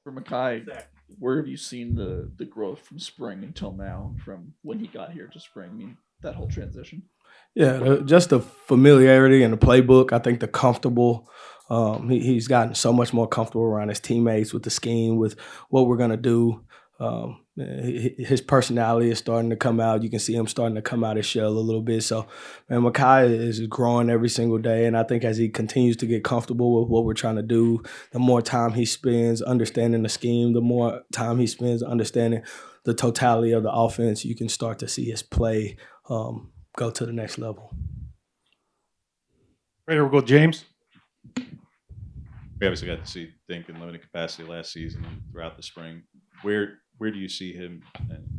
For Makai, where have you seen the growth from spring until now, from when he got here to spring? I mean, that whole transition. Yeah, just the familiarity and the playbook. I think the comfortable. He's gotten so much more comfortable around his teammates with the scheme, with what we're gonna do. His personality is starting to come out. You can see him starting to come out his shell a little bit. So, man, Makai is growing every single day, and I think as he continues to get comfortable with what we're trying to do, the more time he spends understanding the scheme, the more time he spends understanding the totality of the offense, you can start to see his play go to the next level. Right here, we'll go James. We obviously got to see Dink in limited capacity last season and throughout the spring. Where do you see him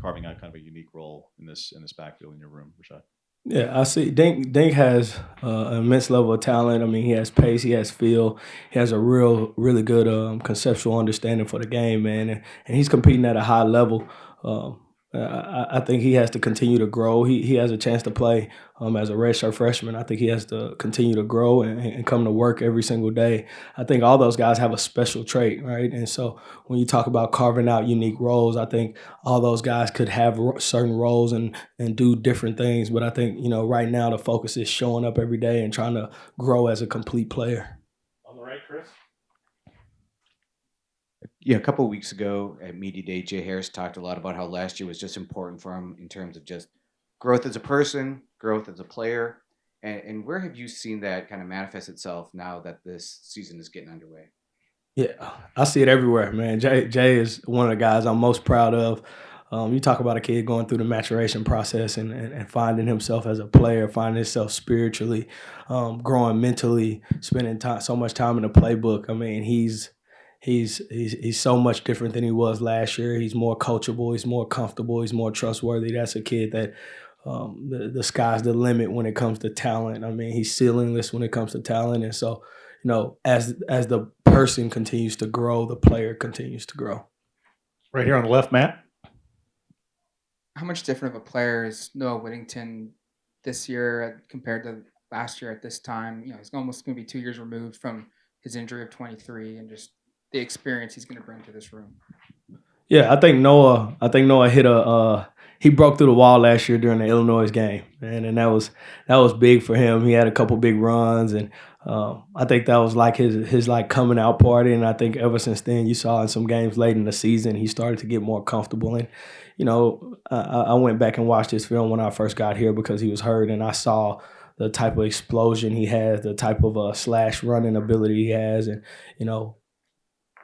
carving out kind of a unique role in this backfield in your room, Rashad? Yeah, I see. Dink has an immense level of talent. I mean, he has pace, he has feel, he has a really good conceptual understanding for the game, man, and he's competing at a high level. Um, I think he has to continue to grow. He has a chance to play as a redshirt freshman. I think he has to continue to grow and come to work every single day. I think all those guys have a special trait, right? And so when you talk about carving out unique roles, I think all those guys could have certain roles and do different things. But I think, right now the focus is showing up every day and trying to grow as a complete player. On the right, Chris. Yeah, a couple of weeks ago at Media Day, Jay Harris talked a lot about how last year was just important for him in terms of just growth as a person, growth as a player. And where have you seen that kind of manifest itself now that this season is getting underway? Yeah, I see it everywhere, man. Jay is one of the guys I'm most proud of. You talk about a kid going through the maturation process and finding himself as a player, finding himself spiritually, growing mentally, spending so much time in the playbook. I mean, he's so much different than he was last year. He's more coachable. He's more comfortable. He's more trustworthy. That's a kid that the sky's the limit when it comes to talent. I mean, he's ceilingless when it comes to talent, and so as the person continues to grow, the player continues to grow. Right here on the left, Matt. How much different of a player is Noah Whittington this year compared to last year at this time? He's almost going to be 2 years removed from his injury of 23, and just the experience he's going to bring to this room. Yeah, I think Noah hit he broke through the wall last year during the Illinois game, and that was big for him. He had a couple big runs, and I think that was like his like coming out party. And I think ever since then, you saw in some games late in the season, he started to get more comfortable. And I went back and watched his film when I first got here because he was hurt, and I saw the type of explosion he has, the type of slash running ability he has, and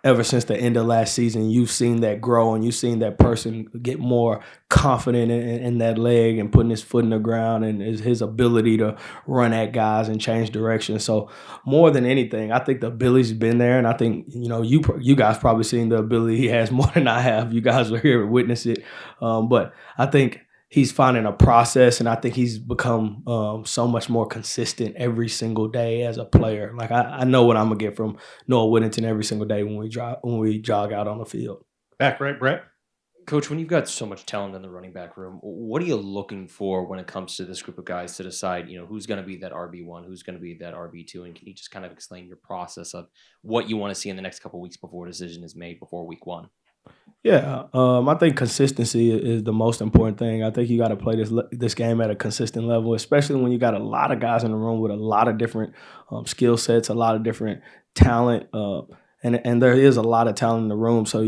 ever since the end of last season, you've seen that grow and you've seen that person get more confident in that leg and putting his foot in the ground and his ability to run at guys and change direction. So more than anything, I think the ability's been there, and I think you guys probably seen the ability he has more than I have. You guys were here to witness it, but I think he's finding a process, and I think he's become so much more consistent every single day as a player. Like I know what I'm gonna get from Noah Whittington every single day when we jog out on the field. Back right, Brett. Coach, when you've got so much talent in the running back room, what are you looking for when it comes to this group of guys to decide, who's going to be that RB1, who's going to be that RB2, and can you just kind of explain your process of what you want to see in the next couple of weeks before a decision is made before week one? Yeah, I think consistency is the most important thing. I think you got to play this game at a consistent level, especially when you got a lot of guys in the room with a lot of different skill sets, a lot of different talent, and there is a lot of talent in the room. So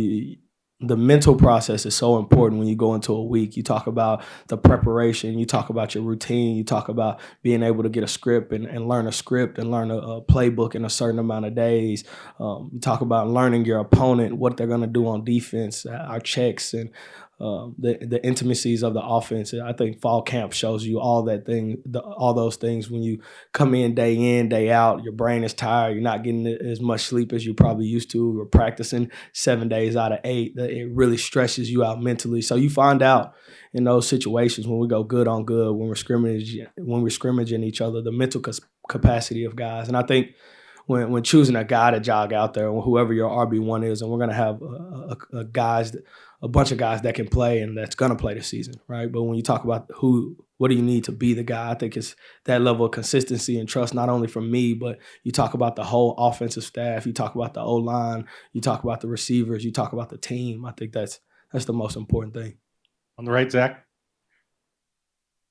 the mental process is so important when you go into a week. You talk about the preparation, you talk about your routine, you talk about being able to get a script and learn a script and learn a playbook in a certain amount of days. You talk about learning your opponent, what they're going to do on defense, our checks, and the intimacies of the offense. I think fall camp shows you all those things. When you come in, day out, your brain is tired. You're not getting as much sleep as you probably used to. We're practicing 7 days out of 8. It really stresses you out mentally. So you find out in those situations when we go good on good, when we're scrimmaging each other, the mental capacity of guys. And I think when choosing a guy to jog out there, or whoever your RB1 is, and we're gonna have a bunch of guys that can play and that's gonna play this season, right? But when you talk about what do you need to be the guy, I think it's that level of consistency and trust, not only from me, but you talk about the whole offensive staff, you talk about the O-line, you talk about the receivers, you talk about the team. I think that's the most important thing. On the right, Zach.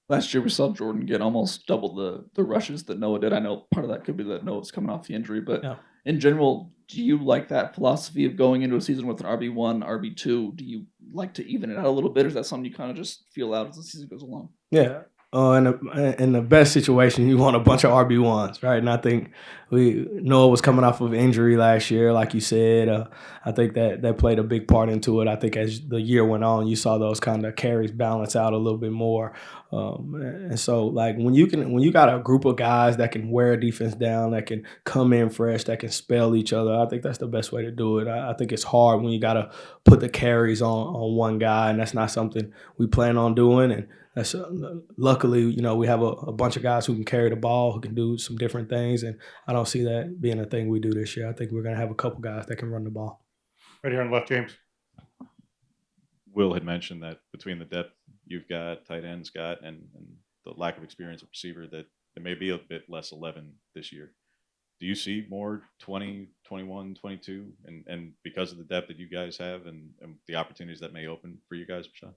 Last year we saw Jordan get almost double the rushes that Noah did. I know part of that could be that Noah's coming off the injury, but Yeah. in general, do you like that philosophy of going into a season with an RB1, RB2? Do you like to even it out a little bit, or is that something you kind of just feel out as the season goes along? Yeah. In the best situation, you want a bunch of RB1s, right? And I think Noah was coming off of injury last year, like you said. I think that played a big part into it. I think as the year went on, you saw those kind of carries balance out a little bit more. And so, like when you got a group of guys that can wear a defense down, that can come in fresh, that can spell each other, I think that's the best way to do it. I think it's hard when you got to put the carries on one guy, and that's not something we plan on doing. And that's luckily, we have a bunch of guys who can carry the ball, who can do some different things, and I don't see that being a thing we do this year. I think we're going to have a couple guys that can run the ball. Right here on the left, James. Will had mentioned that between the depth you've got, tight ends got, and the lack of experience at receiver, that there may be a bit less 11 this year. Do you see more 20, 21, 22, and because of the depth that you guys have and the opportunities that may open for you guys, Rashawn?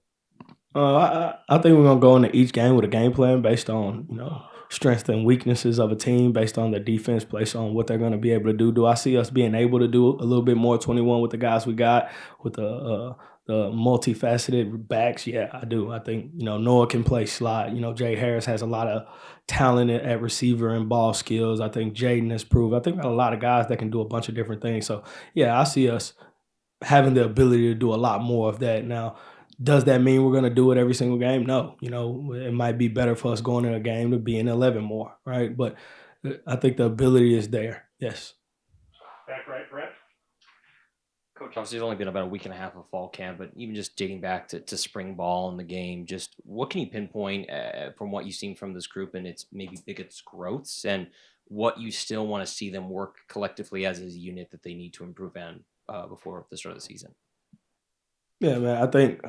I think we're gonna go into each game with a game plan based on strengths and weaknesses of a team, based on the defense, based on what they're gonna be able to do. Do I see us being able to do a little bit more 21 with the guys we got, with the multifaceted backs? Yeah, I do. I think Noah can play slot. Jay Harris has a lot of talent at receiver and ball skills. I think Jaden has proved. I think we got a lot of guys that can do a bunch of different things. So yeah, I see us having the ability to do a lot more of that. Now, does that mean we're going to do it every single game? No. It might be better for us going in a game to be in 11 more, right? But I think the ability is there. Yes. Back right, Brett. Coach, obviously, it's only been about a week and a half of fall camp, but even just digging back to spring ball in the game, just what can you pinpoint from what you've seen from this group and its maybe biggest growths, and what you still want to see them work collectively as a unit that they need to improve on before the start of the season? Yeah, man. I think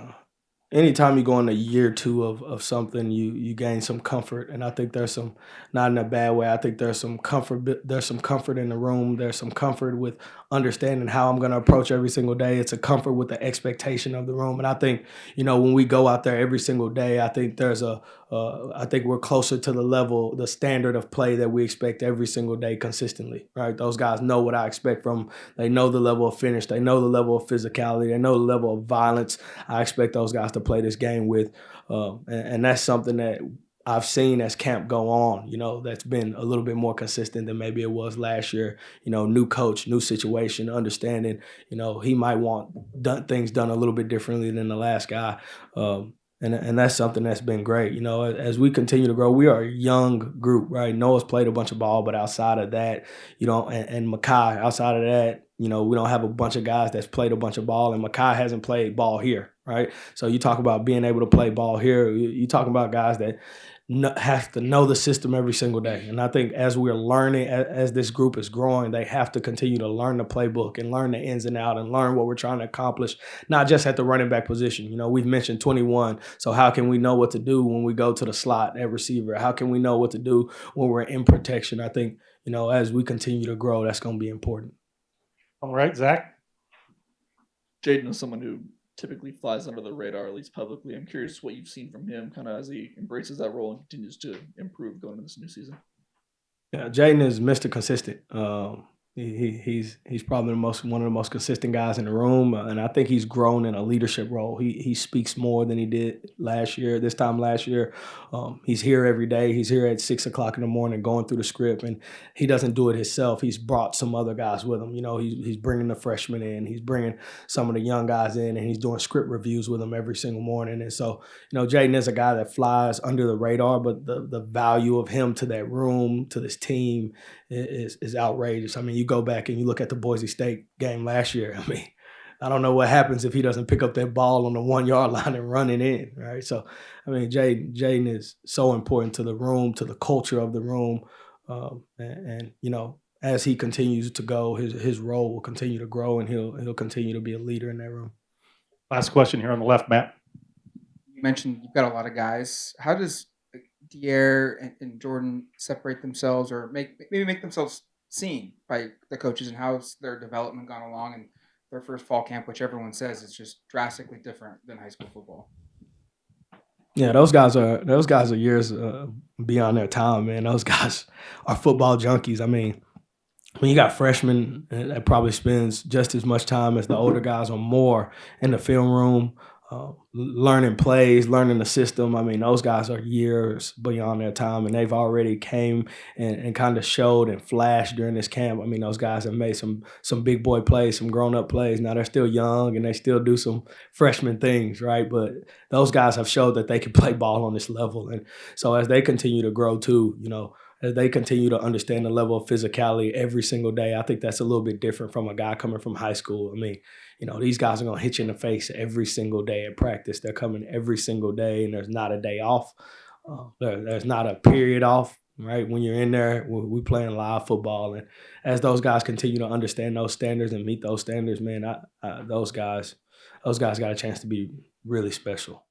anytime you go into year two of something, you gain some comfort, and I think there's some, not in a bad way. I think there's some comfort. There's some comfort in the room. There's some comfort with understanding how I'm going to approach every single day. It's a comfort with the expectation of the room, and I think when we go out there every single day, I think I think we're closer to the level, the standard of play that we expect every single day consistently. Right? Those guys know what I expect from them. They know the level of finish. They know the level of physicality. They know the level of violence I expect those guys to play this game with. And that's something that I've seen as camp go on, that's been a little bit more consistent than maybe it was last year. New coach, new situation, understanding, he might want things done a little bit differently than the last guy. And that's something that's been great. As we continue to grow, we are a young group, right? Noah's played a bunch of ball, but outside of that, and Makai, outside of that, we don't have a bunch of guys that's played a bunch of ball, and Makai hasn't played ball here, right? So you talk about being able to play ball here, you talk about guys that have to know the system every single day. And I think as we're learning, as this group is growing, they have to continue to learn the playbook and learn the ins and outs and learn what we're trying to accomplish, not just at the running back position. We've mentioned 21. So how can we know what to do when we go to the slot at receiver? How can we know what to do when we're in protection? I think, as we continue to grow, that's going to be important. On the right, Zach. Jaden is someone who typically flies under the radar, at least publicly. I'm curious what you've seen from him kind of as he embraces that role and continues to improve going into this new season. Yeah, Jaden is Mr. Consistent. He's probably one of the most consistent guys in the room, and I think he's grown in a leadership role. He speaks more than he did this time last year. He's here every day. He's here at 6 o'clock in the morning going through the script, and he doesn't do it himself. He's brought some other guys with him. He's bringing the freshmen in. He's bringing some of the young guys in, and he's doing script reviews with them every single morning. And so, Jaden is a guy that flies under the radar, but the value of him to that room, to this team, is outrageous. I mean, you go back and you look at the Boise State game last year. I mean, I don't know what happens if he doesn't pick up that ball on the 1 yard line and run it in, right? So, I mean, Jaden is so important to the room, to the culture of the room. And as he continues to go, his role will continue to grow, and he'll continue to be a leader in that room. Last question here on the left, Matt. You mentioned you've got a lot of guys. How does Dier and Jordan separate themselves, or maybe make themselves seen by the coaches, and how's their development gone along and their first fall camp, which everyone says is just drastically different than high school football? Yeah, those guys are years beyond their time, man. Those guys are football junkies. I mean, when you got freshmen that probably spends just as much time as the older guys or more in the film room, learning plays, learning the system. I mean, those guys are years beyond their time, and they've already came and kind of showed and flashed during this camp. I mean, those guys have made some big boy plays, some grown up plays. Now they're still young and they still do some freshman things, right? But those guys have showed that they can play ball on this level, and so as they continue to grow too, as they continue to understand the level of physicality every single day, I think that's a little bit different from a guy coming from high school. I mean, these guys are going to hit you in the face every single day at practice. They're coming every single day, and there's not a day off. There's not a period off, right? When you're in there, we're playing live football. And as those guys continue to understand those standards and meet those standards, man, those guys got a chance to be really special.